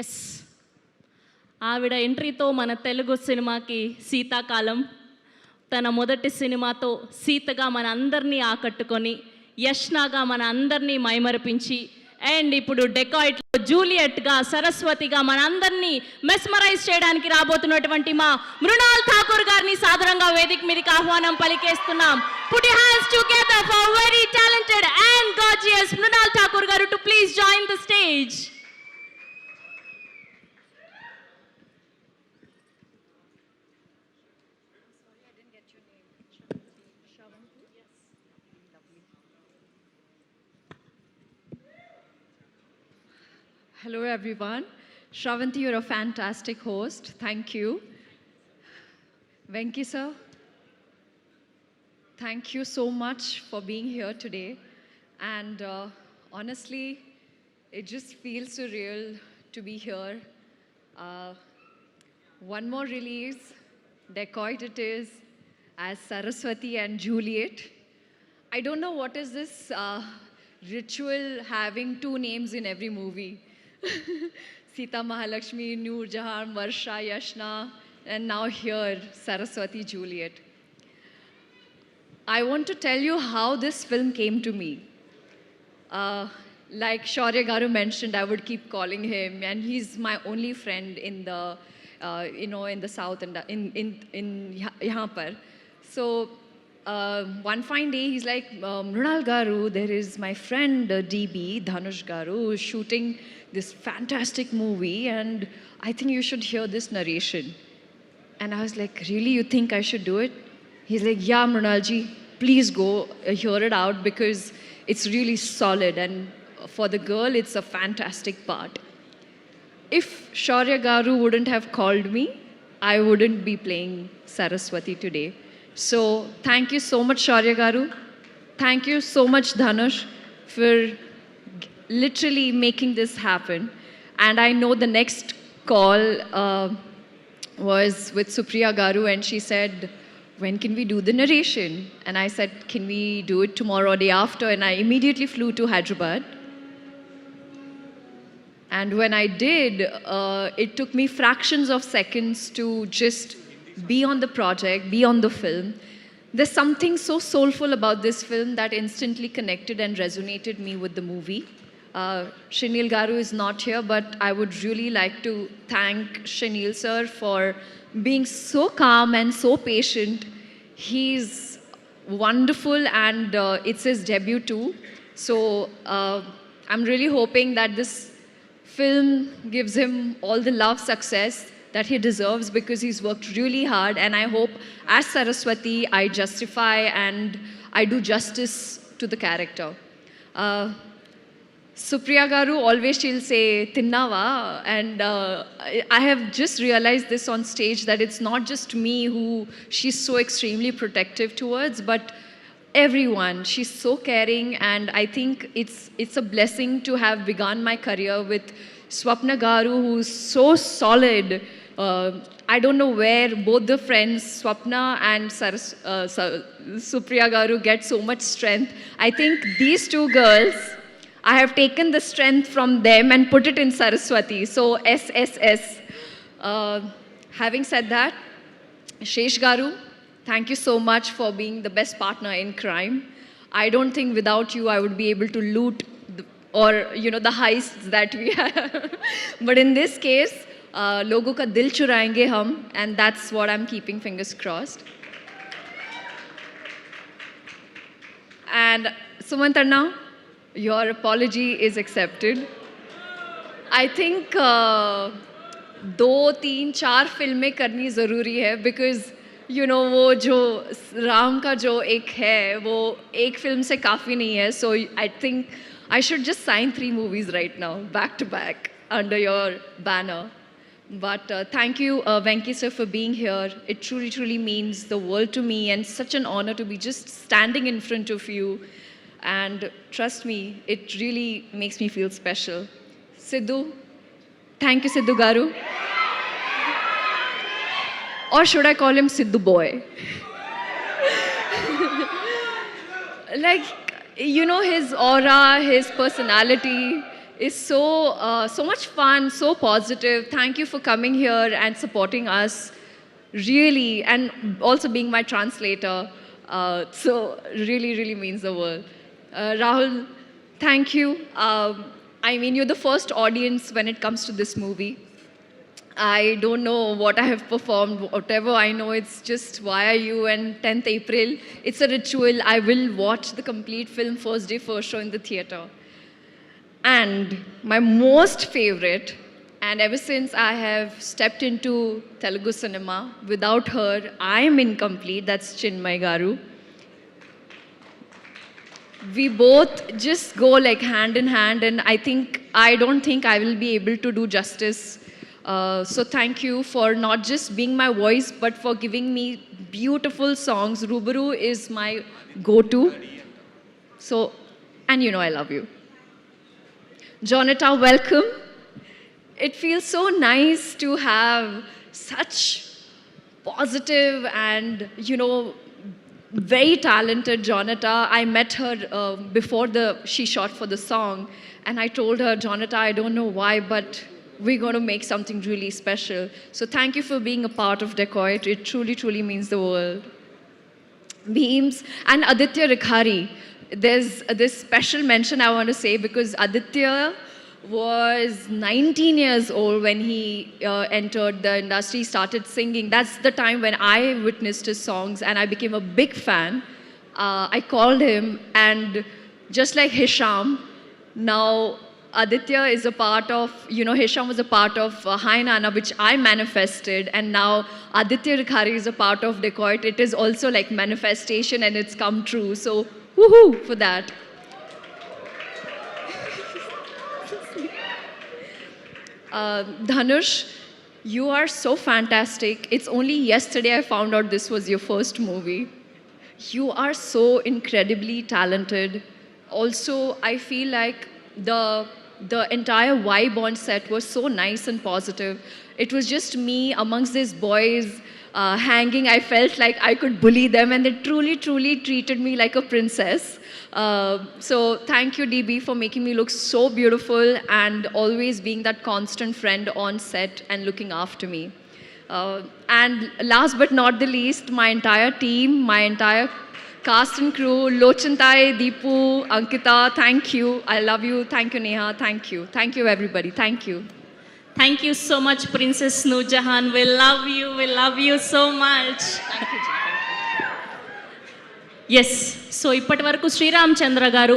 Yes, ఆవిడ ఎంట్రీతో మన తెలుగు సినిమాకి శీతాకాలం. తన మొదటి సినిమాతో సీతగా మన అందరినీ ఆకట్టుకొని, యష్నాగా మన అందరినీ మైమరపించి, అండ్ ఇప్పుడు డెకాయిట్లో జూలియట్గా, సరస్వతిగా మన అందరినీ మెస్మరైజ్ చేయడానికి రాబోతున్నటువంటి మా మృణాల్ ఠాకూర్ గారిని సాదరంగా వేదిక మీదకి ఆహ్వానం పలికేస్తున్నాం. Put your hands together for very talented and gorgeous Mrunal Thakur garu to please join the stage. Hello everyone. Shravanti, you're a fantastic host. Thank you. Venki sir, thank you so much for being here today. And honestly, it just feels surreal to be here. One more release, Dacoit it is, as Saraswati and Juliet. I don't know what is this ritual having two names in every movie. Sita Mahalakshmi, Noor Jahan, Varsha, Yashna, and now here, Saraswati, Juliet. I want to tell you how this film came to me. Like Shaurya Garu mentioned, I would keep calling him, and he's my only friend in the, in the south and in yahan par. So one fine day, he's like, Mrunal Garu, there is my friend DB, Dhanush Garu, who's shooting this fantastic movie, and I think you should hear this narration. And I was like, really, you think I should do it? He's like, yeah, Mrunalji, please go hear it out because it's really solid, and for the girl, it's a fantastic part. If Shaurya Garu wouldn't have called me, I wouldn't be playing Saraswati today. So thank you so much, Shaurya Garu. Thank you so much, Dhanush, for literally making this happen. And I know the next call was with Supriya Garu, and she said, when can we do the narration? And I said, can we do it tomorrow or day after? And I immediately flew to Hyderabad. And when I did, it took me fractions of seconds to just be on the project, be on the film. There's something so soulful about this film that instantly connected and resonated me with the movie. Shinil Garu is not here, but I would really like to thank Shinil sir for being so calm and so patient. He's wonderful, and it's his debut too. So I'm really hoping that this film gives him all the love, success that he deserves, because he's worked really hard, and I hope as Saraswati I justify and I do justice to the character. Supriya Garu, always she'll say, Tinnava, and I have just realized this on stage, that it's not just me who she's so extremely protective towards, but everyone. She's so caring, and I think it's a blessing to have begun my career with Swapna Garu, who's so solid. I don't know where both the friends, Swapna and Supriya Garu, get so much strength. I think these two girls, I have taken the strength from them and put it in Saraswati. So SSS. Having said that, Shesh Garu, thank you so much for being the best partner in crime. I don't think without you I would be able to loot the heists that we have. But in this case, logo ka dil churayenge hum, and that's what I'm keeping fingers crossed. And Sumantarna, your apology is accepted. I think 2, 3, 4 फिल्में करनी ज़रूरी है, because वो जो राम का जो एक है, वो एक फिल्म से काफ़ी नहीं है. So I think I should just sign 3 movies right now, back to back, under your banner. But thank you, Venki sir, for being here. It truly, truly means the world to me, and such an honor to be just standing in front of you. And trust me, it really makes me feel special. Sidhu, thank you, Sidhu Garu. Or should I call him Sidhu Boy? Like, his aura, his personality, is so much fun, so positive. Thank you for coming here and supporting us, really, and also being my translator. So really means the world. Rahul, thank you. I mean, you're the first audience when it comes to this movie. I don't know what I have performed. Whatever I know, it's just Why Are You and 10th April. It's a ritual. I will watch the complete film first day, first show in the theater. And my most favorite, and ever since I have stepped into Telugu cinema, without her, I am incomplete. That's Chinmay Garu. We both just go like hand in hand, and I don't think I will be able to do justice. So thank you for not just being my voice, but for giving me beautiful songs. Rubaru is my go-to. So, and you know I love you. Jonata, welcome. It feels so nice to have such positive and, very talented Jonata. I met her before she shot for the song, and I told her, Jonata, I don't know why, but we're going to make something really special. So thank you for being a part of Decoit. It truly means the world. Beams and Aditya Rikhari. There's this special mention I want to say because Aditya was 19 years old when he entered the industry, started singing. That's the time when I witnessed his songs and I became a big fan. I called him, and just like Hisham, now Aditya is a part of, Hisham was a part of Hai Nana, which I manifested, and now Aditya Rikhari is a part of Decoit. It is also like manifestation and it's come true. So, woohoo for that. Dhanush, you are so fantastic. It's only yesterday I found out this was your first movie. You are so incredibly talented. Also, I feel like the entire vibe on set was so nice and positive. It was just me amongst these boys hanging. I felt like I could bully them, and they truly treated me like a princess. So thank you, DB, for making me look so beautiful and always being that constant friend on set and looking after me. And last but not the least, my entire team, my entire cast and crew, Lochantai, Deepu, Ankita, thank you. I love you. Thank you, Neha. Thank you. Thank you, everybody. Thank you. Thank you so much, Princess Noorjahan. We love you. We love you so much. Thank you, Ji. Yes. So, ఇప్పటి వరకు శ్రీరామ్ చంద్ర గారు